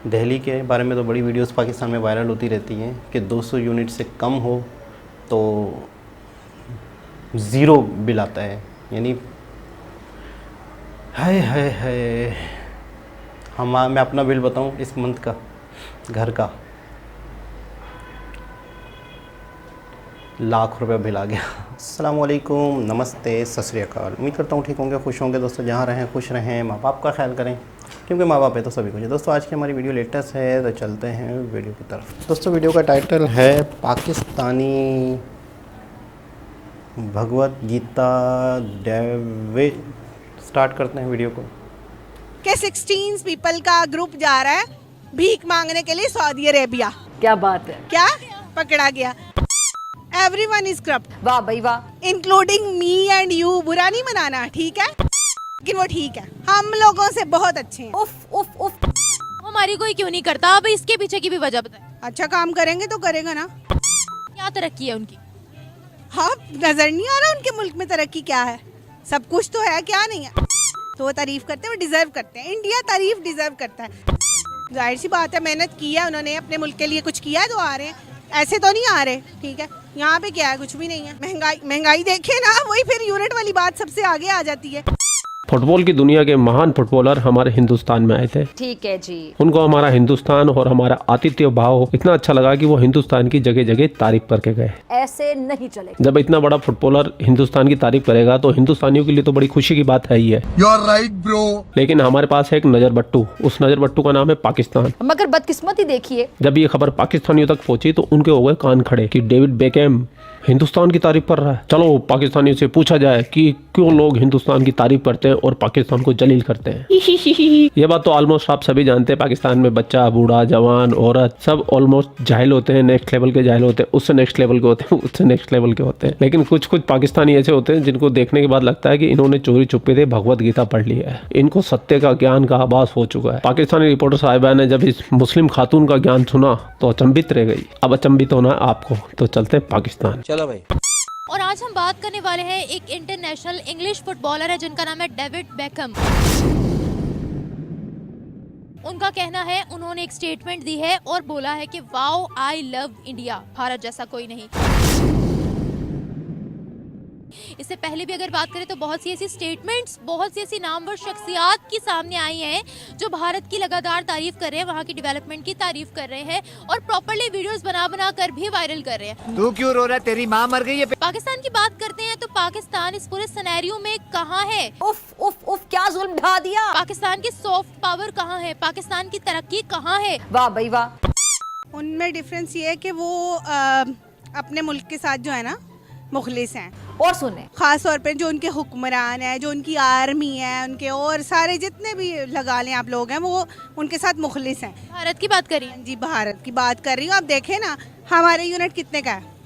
दिल्ली के बारे में तो बड़ी वीडियोस पाकिस्तान में वायरल होती रहती हैं कि 200 यूनिट से कम हो तो ज़ीरो बिल आता है। यानी है मैं अपना बिल बताऊं इस मंथ का घर का लाख रुपए बिल आ गया। अस्सलाम वालेकुम, नमस्ते, सत श्री अकाल। उम्मीद करता हूँ ठीक होंगे, खुश होंगे दोस्तों। जहाँ रहें खुश रहें, माँ बाप का ख्याल करें क्योंकि माँ बाप है तो सभी कुछ है। दोस्तों आज की हमारी वीडियो लेटेस्ट है तो चलते हैं वीडियो की तरफ। दोस्तों वीडियो का टाइटल है पाकिस्तानी भगवत गीता डेवे। स्टार्ट करते हैं वीडियो को। के 16 पीपल का ग्रुप जा रहा है भीख मांगने के लिए सऊदी अरेबिया। क्या बात है, क्या पकड़ा गया। एवरीवन इज करप्ट, वाह भाई वाह, इंक्लूडिंग मी एंड यू। बुरा नहीं मनाना, ठीक है, लेकिन वो ठीक है, हम लोगों से बहुत अच्छे हैं। उफ उफ उफ, हमारी कोई क्यों नहीं करता। अब इसके पीछे की भी वजह बताए। अच्छा काम करेंगे तो करेगा ना। क्या तरक्की है उनकी? हाँ, नजर नहीं आ रहा उनके मुल्क में तरक्की क्या है। सब कुछ तो है, क्या नहीं है। तो वो तारीफ करते हैं, वो डिजर्व करते हैं। इंडिया तारीफ डिजर्व करता है। जाहिर सी बात है, मेहनत की है उन्होंने, अपने मुल्क के लिए कुछ किया है तो आ रहे हैं। ऐसे तो नहीं आ रहे, ठीक है। यहाँ पे क्या है, कुछ भी नहीं है। महंगाई देखे ना, वही फिर यूनिट वाली बात सबसे आगे आ जाती है। फुटबॉल की दुनिया के महान फुटबॉलर हमारे हिंदुस्तान में आए थे। ठीक है जी। उनको हमारा हिंदुस्तान और हमारा आतिथ्य भाव इतना अच्छा लगा कि वो हिंदुस्तान की जगह जगह तारीफ करके गए। ऐसे नहीं चलेगा। जब इतना बड़ा फुटबॉलर हिंदुस्तान की तारीफ करेगा तो हिंदुस्तानियों के लिए तो बड़ी खुशी की बात है ही है। You are right, bro. लेकिन हमारे पास है एक नजर बट्टू। उस नजर बट्टू का नाम है पाकिस्तान। मगर बदकिस्मती देखिए, जब ये खबर पाकिस्तानियों तक पहुंची तो उनके हो गए कान खड़े कि डेविड बेकहम हिंदुस्तान की तारीफ कर रहा है। चलो पाकिस्तानियों से पूछा जाए कि क्यों लोग हिंदुस्तान की तारीफ करते हैं और पाकिस्तान को जलील करते हैं। ये बात तो ऑलमोस्ट आप सभी जानते हैं। पाकिस्तान में बच्चा, बूढ़ा, जवान, औरत सब ऑलमोस्ट जाहिल होते हैं, नेक्स्ट लेवल के जाहिल होते हैं, उससे नेक्स्ट लेवल के होते हैं, उससे नेक्स्ट लेवल के होते हैं। लेकिन कुछ कुछ पाकिस्तानी ऐसे होते हैं जिनको देखने के बाद लगता है कि इन्होंने चोरी छुपे से भगवत गीता पढ़ ली है। इनको सत्य का ज्ञान का आभास हो चुका है। पाकिस्तानी रिपोर्टर साहिबा ने जब इस मुस्लिम खातून का ज्ञान सुना तो अचंभित रह गई। अब अचंभित होना है आपको, तो चलते हैं पाकिस्तान। चलो भाई। और आज हम बात करने वाले हैं एक इंटरनेशनल इंग्लिश फुटबॉलर है जिनका नाम है डेविड बेकहम। उनका कहना है, उन्होंने एक स्टेटमेंट दी है और बोला है कि wow I love India, Bharat जैसा कोई नहीं। इससे पहले भी अगर बात करें तो बहुत सी ऐसी स्टेटमेंट्स, बहुत सी ऐसी नामवर शख्सियात की सामने आई हैं जो भारत की लगातार तारीफ कर रहे हैं, वहाँ की डेवलपमेंट की तारीफ कर रहे हैं और प्रॉपर्ली वीडियोस बना कर भी वायरल कर रहे हैं। तू क्यों रो रहा है? तेरी माँ मर गई है। पाकिस्तान की बात करते हैं तो पाकिस्तान इस पूरे सिनेरियो में कहाँ है? उफ उफ उफ, क्या जुल्म ढा दिया। पाकिस्तान की सॉफ्ट पावर कहाँ है? पाकिस्तान की तरक्की कहाँ है? वाह भाई वाह। उनमें डिफरेंस ये है कि वो अपने मुल्क के साथ जो है ना मुखलिस हैं। और सुने, खास तौर पे जो उनके हुक्मरान हैं, जो उनकी आर्मी है, उनके और सारे जितने भी लगा लें आप लोग हैं, वो उनके साथ मुखलिस हैं। भारत की बात करिए जी, भारत की बात कर रही हूँ। आप देखें ना, हमारे यूनिट कितने का है?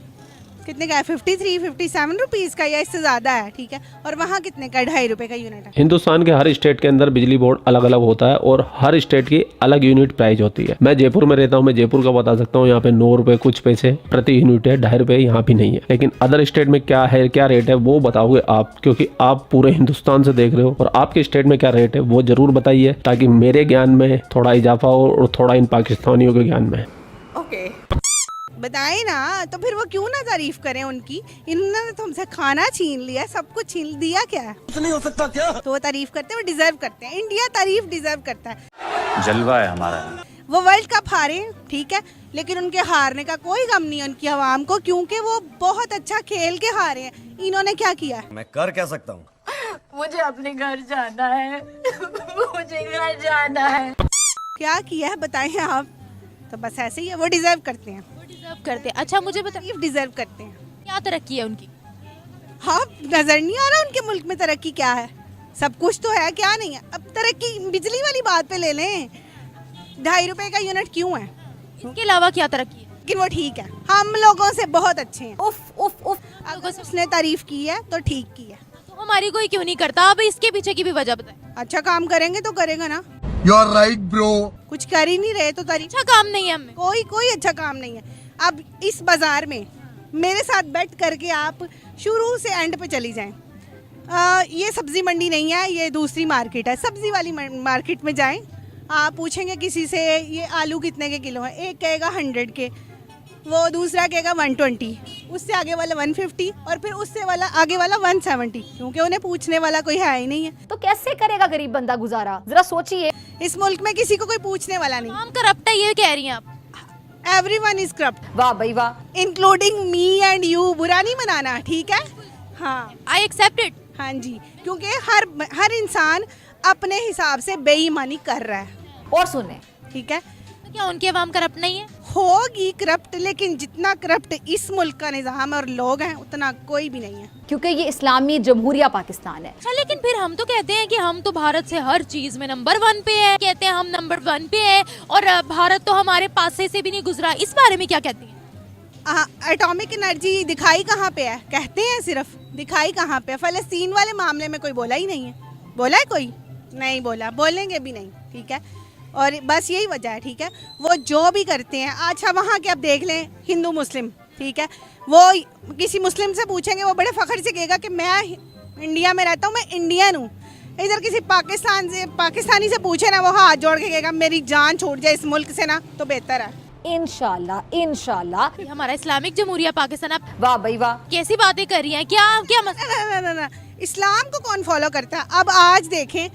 53-57 रुपीज़ का या इससे ज़्यादा है, ठीक है। और वहाँ कितने का? 2.5 रुपये का यूनिट है। हिंदुस्तान के हर स्टेट के अंदर बिजली बोर्ड अलग अलग होता है और हर स्टेट की अलग यूनिट प्राइस होती है। मैं जयपुर में रहता हूँ, मैं जयपुर का बता सकता हूँ। यहाँ पे 9 रुपए कुछ पैसे प्रति यूनिट है, 2.5 रुपये यहाँ भी नहीं है। लेकिन अदर स्टेट में क्या है, क्या रेट है, वो बताओगे आप, क्योंकि आप पूरे हिंदुस्तान से देख रहे हो। और आपके स्टेट में क्या रेट है वो जरूर बताइए, ताकि मेरे ज्ञान में थोड़ा इजाफा हो और थोड़ा इन पाकिस्तानियों के ज्ञान में। ओके, बताए ना, तो फिर वो क्यों ना तारीफ करें उनकी। इन्होंने तो हमसे खाना छीन लिया, सब कुछ छीन दिया, क्या है? नहीं हो सकता क्या? तो वो तारीफ करते हैं, वो डिजर्व करते हैं। इंडिया तारीफ डिजर्व करता है। जलवा है हमारा। वो वर्ल्ड कप हारे, ठीक है, लेकिन उनके हारने का कोई गम नहीं है उनकी आवाम को, क्योंकि वो बहुत अच्छा खेल के हारे हैं। इन्होंने क्या किया? मैं कर क्या सकता हूँ? मुझे अपने घर जाना है। मुझे घर जाना है। क्या किया है बताएं आप। तो बस ऐसे ही है, वो डिजर्व करते हैं, डिजर्व करते हैं। अच्छा मुझे बताइए, डिजर्व करते हैं। क्या तरक्की है उनकी? हाँ, नजर नहीं आ रहा उनके मुल्क में तरक्की क्या है। सब कुछ तो है, क्या नहीं है। अब तरक्की बिजली वाली बात पे ले लें, 2.5 रुपए का यूनिट क्यों है? इसके अलावा क्या तरक्की है? लेकिन वो ठीक है, हम लोगों से बहुत अच्छे हैं। उफ उफ उफ, अगर उसने तारीफ की है तो ठीक की है। तो हमारी कोई क्यों नहीं करता? अब इसके पीछे की भी वजह बताए। अच्छा काम करेंगे तो करेगा ना। You are right, bro. कुछ कर ही नहीं रहे तो तारीफ। अच्छा काम नहीं है हमें। कोई अच्छा काम नहीं है। अब इस बाजार में मेरे साथ बैठ करके आप शुरू से एंड पे चली जाएं। ये सब्जी मंडी नहीं है, ये दूसरी मार्केट है। सब्जी वाली मार्केट में जाएं, आप पूछेंगे किसी से ये आलू कितने के किलो है, एक कहेगा 100 के, वो दूसरा कहेगा 120, उससे आगे वाला 150 और फिर उससे वाला आगे वाला 170, क्योंकि उन्हें पूछने वाला कोई है ही नहीं है। तो कैसे करेगा गरीब बंदा गुजारा, जरा सोचिए। इस मुल्क में किसी को कोई पूछने वाला नहीं। हम करप्ट है ये कह रही हैं आप? एवरीवन इज करप्ट, वाह भाई वाह। Including me and you. बुरा नहीं मनाना, ठीक है? हाँ, आई एक्सेप्ट इट। हाँ जी, क्योंकि हर इंसान अपने हिसाब से बेईमानी कर रहा है। और सुने, ठीक है, तो क्या उनकी आवाम करप्ट नहीं है? होगी करप्ट, लेकिन जितना करप्ट इस मुल्क का निज़ाम और लोग हैं उतना कोई भी नहीं है। क्योंकि ये इस्लामी जमहूरिया पाकिस्तान है। अच्छा, लेकिन फिर हम तो कहते हैं कि हम तो भारत से हर चीज में नंबर 1 पे है, कहते हैं हम नंबर 1 पे है और भारत तो हमारे पास से भी नहीं गुजरा। इस बारे में क्या कहती हैं? एटॉमिक एनर्जी दिखाई कहाँ पे है? कहते हैं सिर्फ, दिखाई कहाँ पे है? फलस्तीन वाले मामले में कोई बोला ही नहीं है। बोला है कोई? नहीं बोला, बोलेंगे भी नहीं, ठीक है? और बस यही वजह है, ठीक है? वो जो भी करते हैं, अच्छा वहाँ के अब देख लें हिंदू मुस्लिम, ठीक है, वो किसी मुस्लिम से पूछेंगे, वो बड़े फ़ख्र से कहेगा कि मैं इंडिया में रहता हूँ, मैं इंडियन हूँ। इधर किसी पाकिस्तानी से पूछे ना, वो हाथ जोड़ के कहेगा मेरी जान छूट जाए इस मुल्क से ना तो बेहतर है। इंशाल्लाह इंशाल्लाह। ये हमारा इस्लामिक जमहूरिया पाकिस्तान, आप वाह भाई वाह। कैसी बातें कर रही हैं? क्या ना, ना, ना, इस्लाम को कौन फॉलो करता है? अब आज देखें,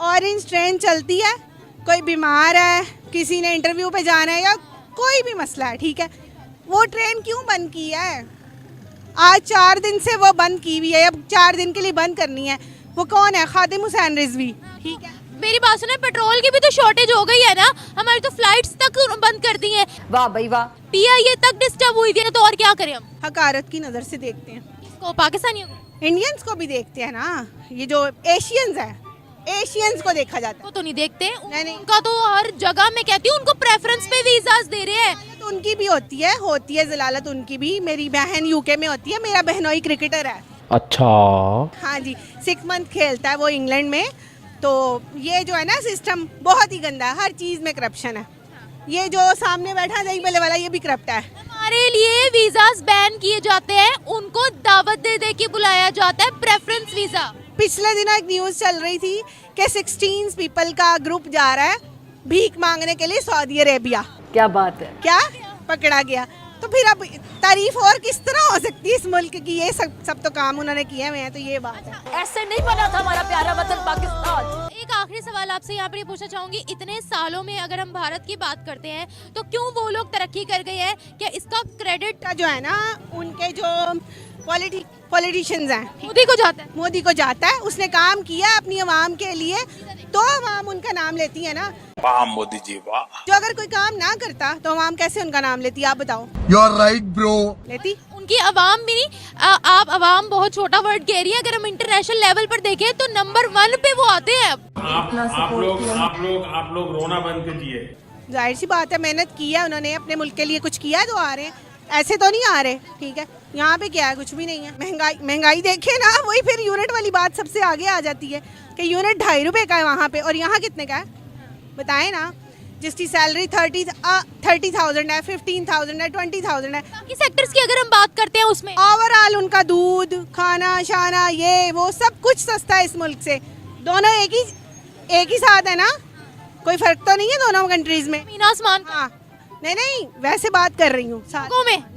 ऑरेंज ट्रेन चलती है, कोई बीमार है, किसी ने इंटरव्यू पे जाना है या कोई भी मसला है, ठीक है, वो ट्रेन क्यों बंद की है? आज 4 दिन से वो बंद की हुई है, अब 4 दिन के लिए बंद करनी है। वो कौन है? खादिम हुसैन रिजवी, ठीक है। मेरी बात सुने, पेट्रोल की भी तो शॉर्टेज हो गई है ना, हमारी तो फ्लाइट्स तक बंद कर दी हैं। वाह भाई वाह। PIA तक डिस्टर्ब हुई थी, तो और क्या करें हम? हकारत की नज़र से देखते हैं, इसको पाकिस्तानियों को इंडियंस को भी देखते हैं ना, ये जो एशियंस हैं, एशियंस को देखा जाता है। तो नहीं देखते नहीं। उनका तो हर जगह में कहती हूँ उनको प्रेफरेंस पे वीजास दे रहे हैं। ज़लालत उनकी भी होती है ज़लालत उनकी भी। मेरी बहन यूके में होती है, मेरा बहनोई क्रिकेटर है। अच्छा, हाँ जी, 6 मंथ खेलता है वो इंग्लैंड में। तो ये जो है ना सिस्टम बहुत ही गंदा है, हर चीज़ में करप्शन है। ये जो सामने बैठा दही बल्ले वाला, ये भी करप्ट है। हमारे लिए वीजास बैन किए जाते हैं, उनको दावत दे दे के बुलाया जाता है, प्रेफरेंस वीजा। पिछले दिनों एक न्यूज़ चल रही थी कि 16 पीपल का ग्रुप जा रहा है भीख मांगने के लिए सऊदी अरेबिया। क्या बात है। क्या पकड़ा गया? तो फिर अब तारीफ और किस तरह हो सकती है इस मुल्क की? ये सब तो काम उन्होंने किए हुए हैं, तो ये बात है। ऐसे नहीं बना था हमारा प्यारा वतन पाकिस्तान। एक आखिरी सवाल आपसे यहाँ पर ये पूछना चाहूंगी, इतने सालों में अगर हम भारत की बात करते हैं तो क्यों वो लोग तरक्की कर गए हैं? क्या इसका क्रेडिट का जो है ना उनके जो पॉलिटिशियंस हैं, मोदी को जाता है? मोदी को जाता है, उसने काम किया अपनी आवाम के लिए, तो आवाम उनका नाम लेती है ना। वाह मोदी जी वाह। जो अगर कोई काम ना करता तो आवाम कैसे उनका नाम लेती? आप बताओ। You are right bro. लेती? उनकी आवाम भी नहीं, आप आवाम बहुत छोटा वर्ड कह रही है। अगर हम इंटरनेशनल लेवल पर देखें तो नंबर 1 पे वो आते हैं। आप लोग रोना बंद कीजिए। जाहिर सी बात है, मेहनत की है उन्होंने, अपने मुल्क के लिए कुछ किया है तो आ रहे हैं, ऐसे तो नहीं आ रहे, ठीक है? यहाँ पे क्या है? कुछ भी नहीं है। महंगाई देखे ना, वही फिर यूनिट वाली बात सबसे आगे आ जाती है कि यूनिट 2.5 रुपए का है वहाँ पे, और यहाँ कितने का है बताएं ना? जिसकी सैलरी 30,000 है, 15,000 है, 20,000 है। बाकी सेक्टर्स की अगर हम बात करते हैं उसमें ओवरऑल उनका दूध, खाना शाना, ये वो सब कुछ सस्ता है इस मुल्क से। दोनों एक ही साथ है ना, कोई फर्क तो नहीं है दोनों कंट्रीज में। मीना आसमान का। हाँ, नहीं, वैसे बात कर रही हूँ।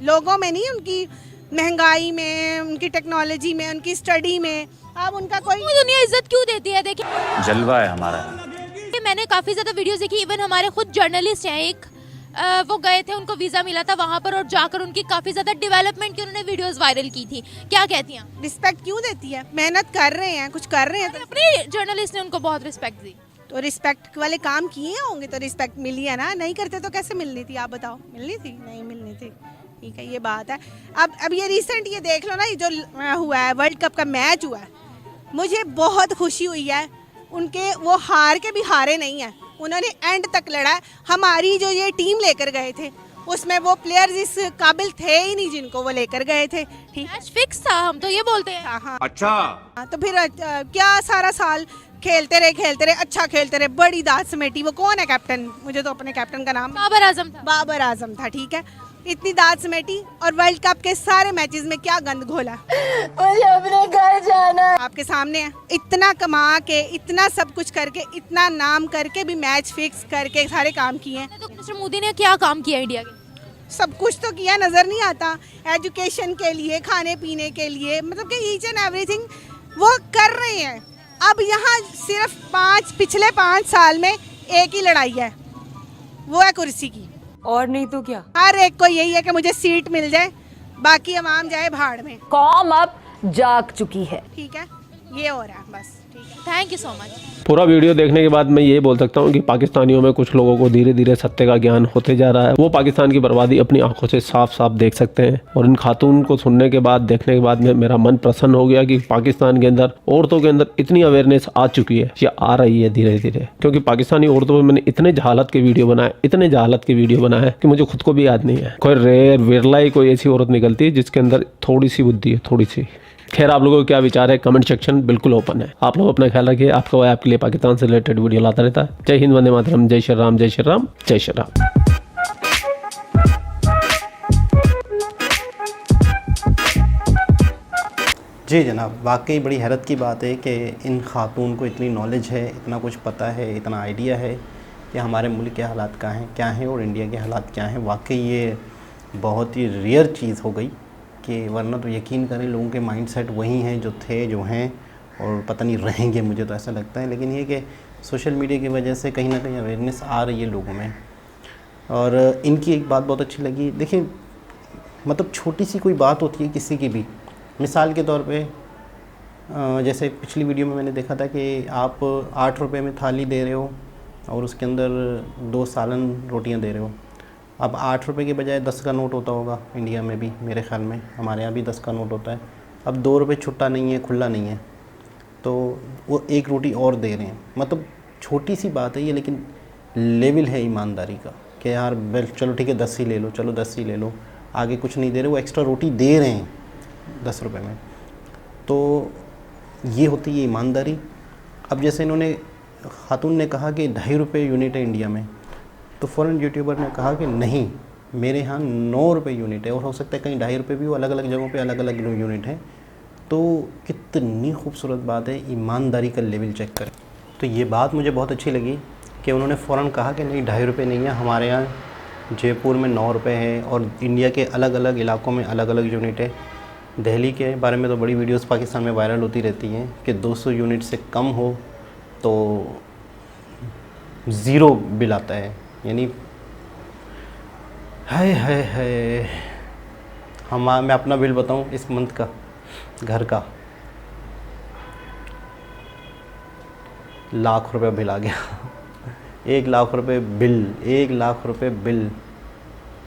लोगों में नहीं, उनकी महंगाई में, उनकी टेक्नोलॉजी में, उनकी स्टडी में। अब उनका कोई दुनिया इज्जत क्यों देती है? देखिए, जलवा है हमारा। मैंने काफी ज्यादा वीडियोस देखी, इवन हमारे खुद जर्नलिस्ट हैं एक, वो गए थे, उनको वीजा मिला था वहां पर, और जाकर उनकी काफी ज्यादा डेवलपमेंट की उन्होंने वीडियोस वायरल की थी। क्या कहती हैं? रिस्पेक्ट क्यों देती है? मेहनत कर रहे हैं, कुछ कर रहे हैं तो अपने जर्नलिस्ट ने उनको बहुत रिस्पेक्ट दी। तो रिस्पेक्ट वाले काम किए होंगे तो रिस्पेक्ट मिली है ना। नहीं करते तो कैसे मिलनी थी? आप बताओ। मिलनी थी? नहीं मिलनी थी, ठीक है, ये बात है। अब ये रिसेंट ये देख लो ना, ये जो हुआ है वर्ल्ड कप का मैच हुआ है, मुझे बहुत खुशी हुई है उनके। वो हार के भी हारे नहीं है, उन्होंने एंड तक लड़ा है। हमारी जो ये टीम लेकर गए थे उसमें वो प्लेयर्स इस काबिल थे ही नहीं जिनको वो लेकर गए थे, ठीक। मैच फिक्स था, हम तो ये बोलते हैं। हाँ, अच्छा तो फिर क्या सारा साल खेलते रहे, अच्छा खेलते रहे, बड़ी दाद समेटी। वो कौन है कैप्टन? मुझे तो अपने कैप्टन का नाम बाबर आजम था। बाबर आजम था, ठीक है। इतनी दाद समेटी और वर्ल्ड कप के सारे मैचेस में क्या गंद घोला। मुझे अपने घर जाना है। आपके सामने है, इतना कमा के, इतना सब कुछ करके, इतना नाम करके भी मैच फिक्स करके सारे काम किए हैं। तो मिस्टर मोदी ने क्या काम किया इंडिया के? सब कुछ तो किया, नजर नहीं आता। एजुकेशन के लिए, खाने पीने के लिए, मतलब कि ईच एंड एवरीथिंग वो कर रहे हैं। अब यहाँ सिर्फ पिछले 5 साल में एक ही लड़ाई है, वो है कुर्सी की। और नहीं तो क्या। हर एक को यही है कि मुझे सीट मिल जाए, बाकी अवाम जाए भाड़ में। कौम अब जाग चुकी है। ठीक है, ये हो रहा है बस। ठीक है, थैंक यू सो मच। पूरा वीडियो देखने के बाद मैं ये बोल सकता हूँ कि पाकिस्तानियों में कुछ लोगों को धीरे धीरे सत्य का ज्ञान होते जा रहा है। वो पाकिस्तान की बर्बादी अपनी आंखों से साफ साफ देख सकते हैं। और इन खातून को सुनने के बाद, देखने के बाद मेरा मन प्रसन्न हो गया कि पाकिस्तान के अंदर औरतों के अंदर इतनी अवेयरनेस आ चुकी है, या आ रही है धीरे धीरे। क्योंकि पाकिस्तानी औरतों में मैंने इतने जहालत के वीडियो बनाए, इतने जहालत के वीडियो बनाए कि मुझे खुद को भी याद नहीं है। कोई रेयर विरला ही कोई ऐसी औरत निकलती है जिसके अंदर थोड़ी सी बुद्धि है, थोड़ी सी। खैर, आप लोगों को क्या विचार है? कमेंट सेक्शन बिल्कुल ओपन है। आप लोग अपना ख्याल रखिए। आपका भाई आपके लिए पाकिस्तान से रिलेटेड वीडियो लाता रहता है। जय हिंद, वंदे मातरम, जय श्री राम, जय श्री राम, जय श्री राम। जी जनाब, वाकई बड़ी हैरत की बात है कि इन खातून को इतनी नॉलेज है, इतना कुछ पता है, इतना आइडिया है कि हमारे मुल्क के हालात क्या हैं और इंडिया के हालात क्या हैं। वाकई ये बहुत ही रेयर चीज़ हो गई कि वरना तो यकीन करें लोगों के माइंडसेट वही हैं जो थे, जो हैं, और पता नहीं रहेंगे, मुझे तो ऐसा लगता है। लेकिन ये कि सोशल मीडिया की वजह से कहीं ना कहीं अवेयरनेस आ रही है लोगों में। और इनकी एक बात बहुत अच्छी लगी। देखिए, मतलब छोटी सी कोई बात होती है किसी की भी, मिसाल के तौर पे जैसे पिछली वीडियो में मैंने देखा था कि आप 8 रुपए में थाली दे रहे हो और उसके अंदर 2 सालन रोटियां दे रहे हो। अब 8 रुपए के बजाय 10 का नोट होता होगा इंडिया में भी, मेरे ख्याल में हमारे यहाँ भी 10 का नोट होता है। अब 2 रुपये छुट्टा नहीं है, खुला नहीं है, तो वो 1 रोटी और दे रहे हैं। मतलब छोटी सी बात है ये, लेकिन लेवल है ईमानदारी का कि यार चलो ठीक है 10 ही ले लो, चलो 10 ही ले लो, आगे कुछ नहीं दे रहे, वो एक्स्ट्रा रोटी दे रहे हैं 10 रुपये में। तो ये होती है ईमानदारी। अब जैसे इन्होंने, खातून ने कहा कि 2.5 रुपये यूनिट है इंडिया में, तो फ़ौरन यूट्यूबर ने कहा कि नहीं, मेरे यहाँ 9 रुपये यूनिट है, और हो सकता है कहीं 2.5 रुपये भी हो, अलग अलग जगहों पे अलग अलग यूनिट है। तो कितनी खूबसूरत बात है, ईमानदारी का लेवल चेक करें। तो ये बात मुझे बहुत अच्छी लगी कि उन्होंने फ़ौरन कहा कि नहीं 2.5 रुपये नहीं है, हमारे यहाँ जयपुर में 9 रुपये है, और इंडिया के अलग अलग इलाकों में अलग अलग यूनिट है। दिल्ली के बारे में तो बड़ी वीडियोस पाकिस्तान में वायरल होती रहती हैं कि 200 यूनिट से कम हो तो 0 बिल आता है। यानी है मैं अपना बिल बताऊं इस मंथ का, घर का लाख रुपए बिल आ गया। 1 लाख रुपए बिल, 1 लाख रुपए बिल,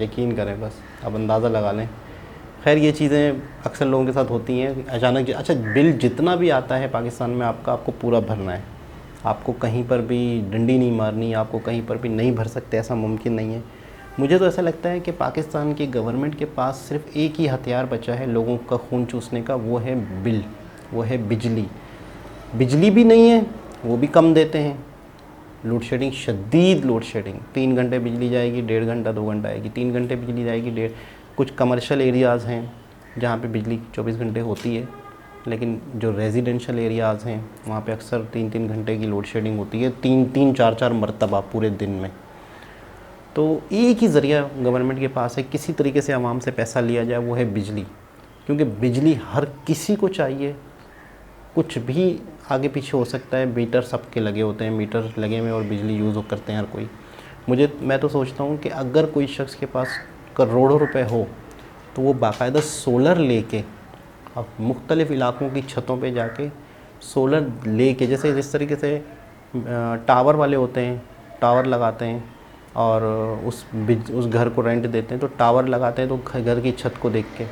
यकीन करें बस, अब अंदाज़ा लगा लें। खैर ये चीज़ें अक्सर लोगों के साथ होती हैं अचानक। अच्छा, बिल जितना भी आता है पाकिस्तान में आपको पूरा भरना है, आपको कहीं पर भी डंडी नहीं मारनी, आपको कहीं पर भी नहीं भर सकते, ऐसा मुमकिन नहीं है। मुझे तो ऐसा लगता है कि पाकिस्तान की गवर्नमेंट के पास सिर्फ एक ही हथियार बचा है लोगों का खून चूसने का, वो है बिल, वो है बिजली। बिजली भी नहीं है, वो भी कम देते हैं। लोड शेडिंग, शदीद लोड शेडिंग, 3 घंटे बिजली जाएगी, 1.5 घंटा 2 घंटा आएगी, 3 घंटे बिजली जाएगी, 1.5। कुछ कमर्शियल एरियाज़ हैं जहाँ पे बिजली 24 घंटे होती है, लेकिन जो रेजिडेंशियल एरियाज़ हैं वहाँ पे अक्सर 3-3 घंटे की लोड शेडिंग होती है, 3-3, 4-4 मरतबा पूरे दिन में। तो एक ही ज़रिया गवर्नमेंट के पास है किसी तरीके से आवाम से पैसा लिया जाए, वो है बिजली। क्योंकि बिजली हर किसी को चाहिए, कुछ भी आगे पीछे हो सकता है, मीटर सबके लगे होते हैं, मीटर लगे हुए और बिजली यूज़ करते हैं हर कोई। मैं तो सोचता हूँ कि अगर कोई शख्स के पास करोड़ों रुपए हो तो वो बाकायदा सोलर लेके, अब मुख्तलिफ़ इलाकों की छतों पे जाके सोलर लेके, जैसे जिस तरीके से टावर वाले होते हैं, टावर लगाते हैं और उस घर को रेंट देते हैं, तो टावर लगाते हैं तो घर की छत को देख के,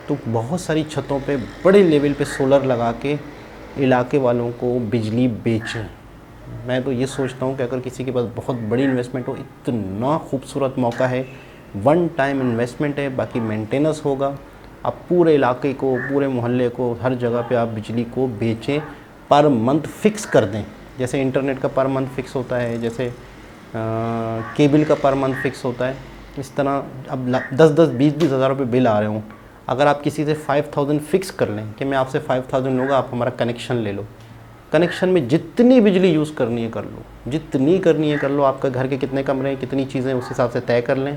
तो बहुत सारी छतों पे बड़े लेवल पे सोलर लगा के इलाके वालों को बिजली बेचें। मैं तो ये सोचता हूँ कि अगर किसी के पास बहुत बड़ी इन्वेस्टमेंट हो, इतना खूबसूरत मौका है, 1 टाइम इन्वेस्टमेंट है, बाकी मेंटेनेंस होगा। आप पूरे इलाके को, पूरे मोहल्ले को, हर जगह पे आप बिजली को बेचें, पर मंथ फिक्स कर दें। जैसे इंटरनेट का पर मंथ फिक्स होता है, जैसे केबल का पर मंथ फिक्स होता है, इस तरह अब 10-10, 20-20 हज़ार रुपये बिल आ रहे हों, अगर आप किसी से 5000 फिक्स कर लें कि मैं आपसे 5000 लूँगा, आप हमारा कनेक्शन ले लो, कनेक्शन में जितनी बिजली यूज़ करनी है कर लो, जितनी करनी है कर लो, आपका घर के कितने कमरे हैं, कितनी चीज़ें, उस हिसाब से तय कर लें,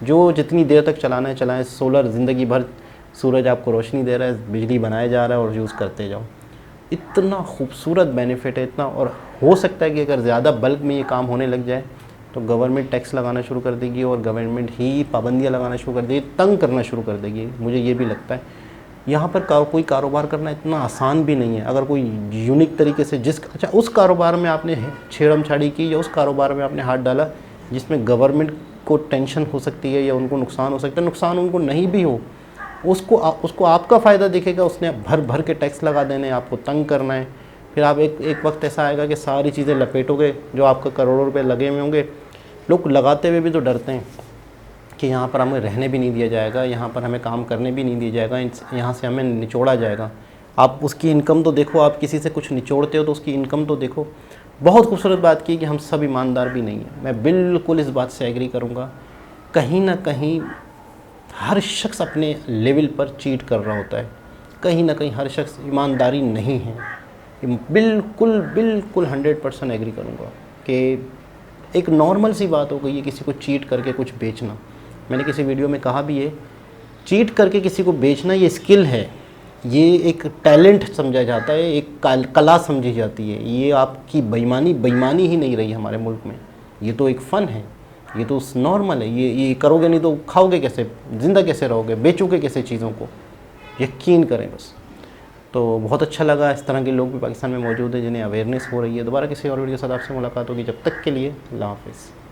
जो जितनी देर तक चलाना है चलाएं। सोलर ज़िंदगी भर सूरज आपको रोशनी दे रहा है, बिजली बनाया जा रहा है और यूज़ करते जाओ। इतना खूबसूरत बेनिफिट है इतना, और हो सकता है कि अगर ज़्यादा बल्क में ये काम होने लग जाए तो गवर्नमेंट टैक्स लगाना शुरू कर देगी और गवर्नमेंट ही पाबंदियाँ लगाना शुरू कर देगी, तंग करना शुरू कर देगी। मुझे ये भी लगता है यहाँ पर कोई कारोबार करना इतना आसान भी नहीं है। अगर कोई यूनिक तरीके से अच्छा उस कारोबार में आपने छेड़म छाड़ी की या उस कारोबार में आपने हाथ डाला जिसमें गवर्नमेंट को टेंशन हो सकती है या उनको नुकसान हो सकता है, नुकसान उनको नहीं भी हो, उसको आपका फ़ायदा दिखेगा, उसने भर भर के टैक्स लगा देने, आपको तंग करना है। फिर आप एक वक्त ऐसा आएगा कि सारी चीज़ें लपेटोगे, जो आपका करोड़ों रुपए लगे हुए होंगे। लोग लगाते हुए भी तो डरते हैं कि यहाँ पर हमें रहने भी नहीं दिया जाएगा, यहाँ पर हमें काम करने भी नहीं दिया जाएगा, यहाँ से हमें निचोड़ा जाएगा। आप उसकी इनकम तो देखो, आप किसी से कुछ निचोड़ते हो तो उसकी इनकम तो देखो। बहुत खूबसूरत बात की कि हम सब ईमानदार भी नहीं हैं, मैं बिल्कुल इस बात से एग्री करूँगा। कहीं ना कहीं हर शख्स अपने लेवल पर चीट कर रहा होता है, कहीं ना कहीं हर शख्स ईमानदारी नहीं है। बिल्कुल 100% एग्री करूँगा कि एक नॉर्मल सी बात हो गई है किसी को चीट करके कुछ बेचना। मैंने किसी वीडियो में कहा भी है, चीट करके किसी को बेचना ये स्किल है, ये एक टैलेंट समझा जाता है, एक कला समझी जाती है। ये आपकी बेईमानी ही नहीं रही हमारे मुल्क में, ये तो एक फ़न है, ये तो नॉर्मल है। ये करोगे नहीं तो खाओगे कैसे, ज़िंदा कैसे रहोगे, बेचोगे कैसे चीज़ों को, यकीन करें बस। तो बहुत अच्छा लगा, इस तरह के लोग भी पाकिस्तान में मौजूद हैं जिन्हें अवेयरनेस हो रही है। दोबारा किसी और वीडियो के साथ आपसे मुलाकात होगी, जब तक के लिए अल्लाह हाफ़िज़।